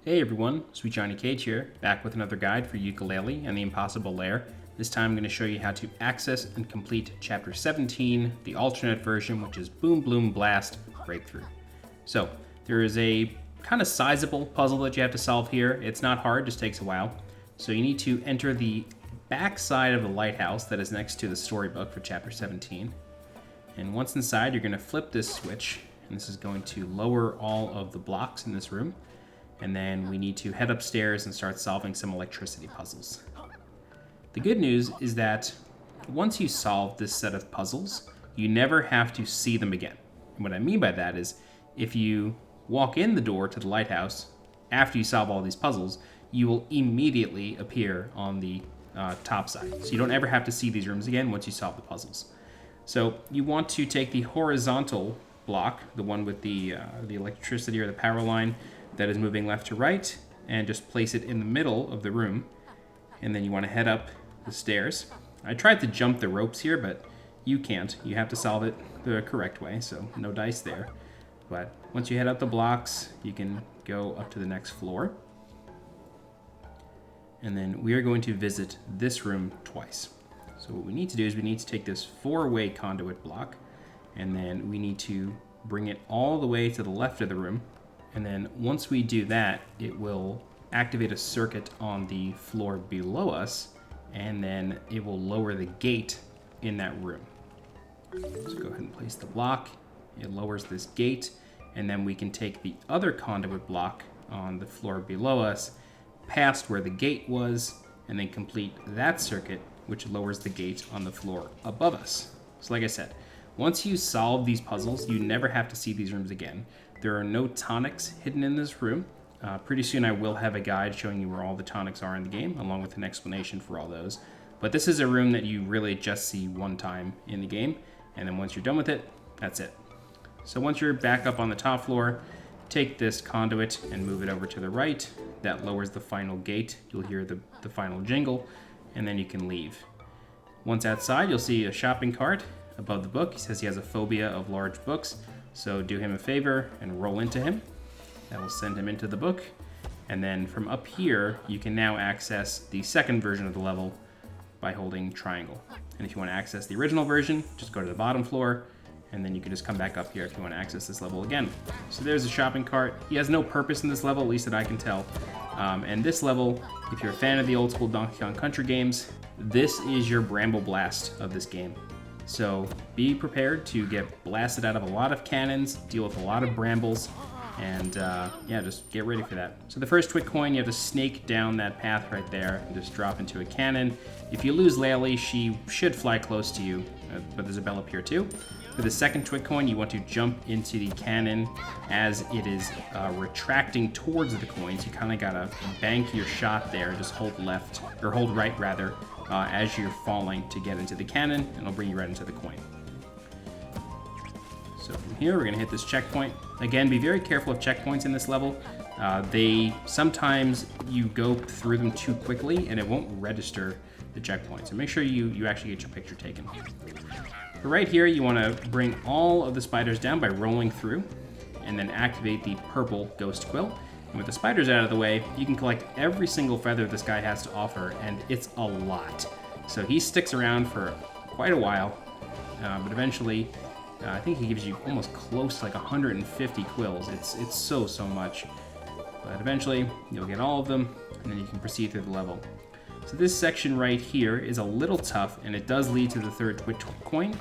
Hey everyone, SweetJohnnyCage here, back with another guide for Yooka-Laylee and the Impossible Lair. This time I'm going to show you how to access and complete Chapter 17, the alternate version, which is Boom Bloom Blast Breakthrough. So, there is a kind of sizable puzzle that you have to solve here. It's not hard, just takes a while. So you need to enter the back side of the lighthouse that is next to the storybook for Chapter 17. And once inside, you're going to flip this switch, and this is going to lower all of the blocks in this room. And then we need to head upstairs and start solving some electricity puzzles. The good news is that once you solve this set of puzzles, you never have to see them again. And what I mean by that is, if you walk in the door to the lighthouse after you solve all these puzzles, you will immediately appear on the top side. So you don't ever have to see these rooms again once you solve the puzzles. So you want to take the horizontal block, the one with the electricity or the power line, that is moving left to right, and just place it in the middle of the room. And then you want to head up the stairs. I tried to jump the ropes here, but you can't. You have to solve it the correct way, so no dice there. But once you head up the blocks, you can go up to the next floor. And then we are going to visit this room twice. So what we need to do is we need to take this 4-way conduit block, and then we need to bring it all the way to the left of the room. And then once we do that, it will activate a circuit on the floor below us, and then it will lower the gate in that room. So go ahead and place the block. It lowers this gate, and then we can take the other conduit block on the floor below us, past where the gate was, and then complete that circuit, which lowers the gate on the floor above us. So like I said, once you solve these puzzles, you never have to see these rooms again. There are no tonics hidden in this room. Pretty soon I will have a guide showing you where all the tonics are in the game, along with an explanation for all those. But this is a room that you really just see one time in the game, and then once you're done with it, that's it. So once you're back up on the top floor, take this conduit and move it over to the right. That lowers the final gate. You'll hear the final jingle, and then you can leave. Once outside, you'll see a shopping cart above the book. He says he has a phobia of large books. So do him a favor and roll into him. That will send him into the book. And then from up here, you can now access the second version of the level by holding triangle. And if you want to access the original version, just go to the bottom floor, and then you can just come back up here if you want to access this level again. So there's a shopping cart. He has no purpose in this level, at least that I can tell. And this level, if you're a fan of the old school Donkey Kong Country games, this is your Bramble Blast of this game. So be prepared to get blasted out of a lot of cannons, deal with a lot of brambles, and yeah, just get ready for that. So the first T.W.I.T coin, you have to snake down that path right there and just drop into a cannon. If you lose Laylee, she should fly close to you, but there's a bell up here too. For the second T.W.I.T coin, you want to jump into the cannon as it is retracting towards the coins. You kind of gotta bank your shot there, just hold left, or hold right rather, as you're falling to get into the cannon, and it'll bring you right into the coin. So from here, we're gonna hit this checkpoint. Again, be very careful of checkpoints in this level. Sometimes you go through them too quickly and it won't register the checkpoint. So make sure you actually get your picture taken. But right here, you wanna bring all of the spiders down by rolling through, and then activate the purple ghost quill. And with the spiders out of the way, you can collect every single feather this guy has to offer, and it's a lot. So he sticks around for quite a while, but eventually, I think he gives you almost close to like 150 quills. It's so much. But eventually, you'll get all of them, and then you can proceed through the level. So this section right here is a little tough, and it does lead to the third T.W.I.T coin.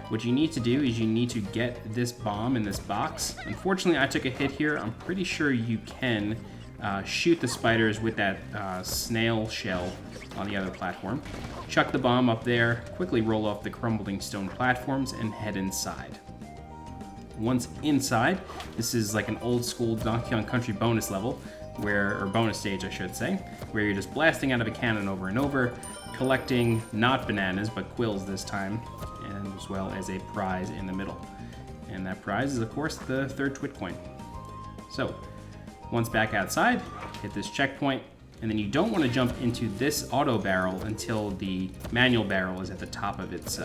What you need to do is you need to get this bomb in this box. Unfortunately, I took a hit here. I'm pretty sure you can shoot the spiders with that snail shell on the other platform. Chuck the bomb up there, quickly roll off the crumbling stone platforms, and head inside. Once inside, this is like an old school Donkey Kong Country bonus level, or bonus stage I should say, where you're just blasting out of a cannon over and over, collecting not bananas, but quills this time, and as well as a prize in the middle. And that prize is, of course, the third T.W.I.T coin. So, once back outside, hit this checkpoint, and then you don't want to jump into this auto barrel until the manual barrel is at the top of its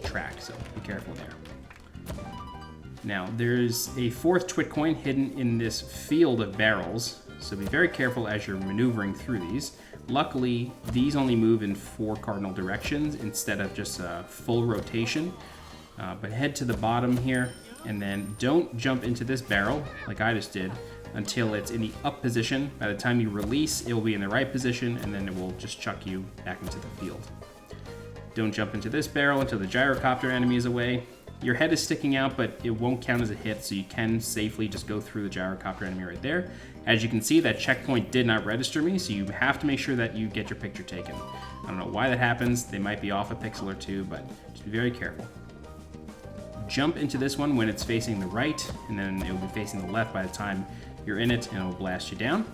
track, so be careful there. Now, there's a fourth T.W.I.T coin hidden in this field of barrels. So be very careful as you're maneuvering through these. Luckily, these only move in 4 cardinal directions instead of just a full rotation. But head to the bottom here, and then don't jump into this barrel like I just did until it's in the up position. By the time you release, it will be in the right position, and then it will just chuck you back into the field. Don't jump into this barrel until the gyrocopter enemy is away. Your head is sticking out, but it won't count as a hit, so you can safely just go through the gyrocopter enemy right there. As you can see, that checkpoint did not register me, so you have to make sure that you get your picture taken. I don't know why that happens. They might be off a pixel or two, but just be very careful. Jump into this one when it's facing the right, and then it will be facing the left by the time you're in it, and it will blast you down.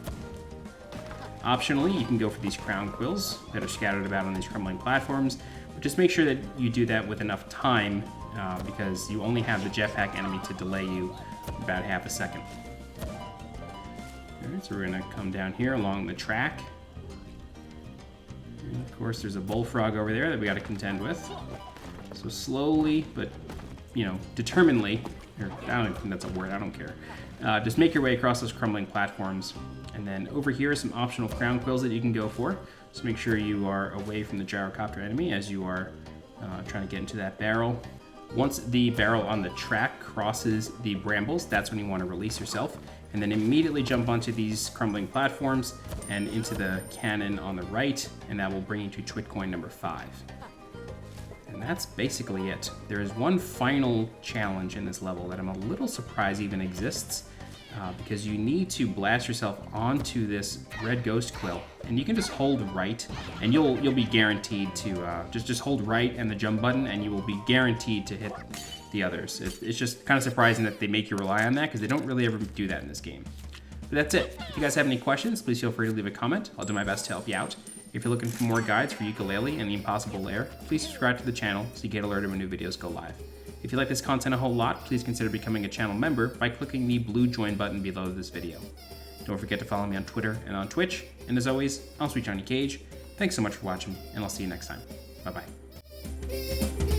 Optionally, you can go for these crown quills that are scattered about on these crumbling platforms, but just make sure that you do that with enough time because you only have the jetpack enemy to delay you about half a second. Alright, so we're going to come down here along the track. And of course, there's a bullfrog over there that we got to contend with. So slowly, but determinedly, or I don't even think that's a word, I don't care. Just make your way across those crumbling platforms. And then over here are some optional crown quills that you can go for. So make sure you are away from the gyrocopter enemy as you are trying to get into that barrel. Once the barrel on the track crosses the brambles, that's when you want to release yourself. And then immediately jump onto these crumbling platforms and into the cannon on the right, and that will bring you to T.W.I.T coin number 5. And that's basically it. There is one final challenge in this level that I'm a little surprised even exists, because you need to blast yourself onto this red ghost quill, and you can just hold right, and you'll be guaranteed to just hold right and the jump button, and you will be guaranteed to hit the others. It's just kind of surprising that they make you rely on that, because they don't really ever do that in this game. But that's it. If you guys have any questions, please feel free to leave a comment. I'll do my best to help you out. If you're looking for more guides for Yooka-Laylee and the impossible Lair, please subscribe to the channel so you get alerted when new videos go live. If you like this content a whole lot, please consider becoming a channel member by clicking the blue join button below this video. Don't forget to follow me on Twitter and on Twitch. And as always, I'm SweetJohnnyCage. Thanks so much for watching, and I'll see you next time. Bye-bye.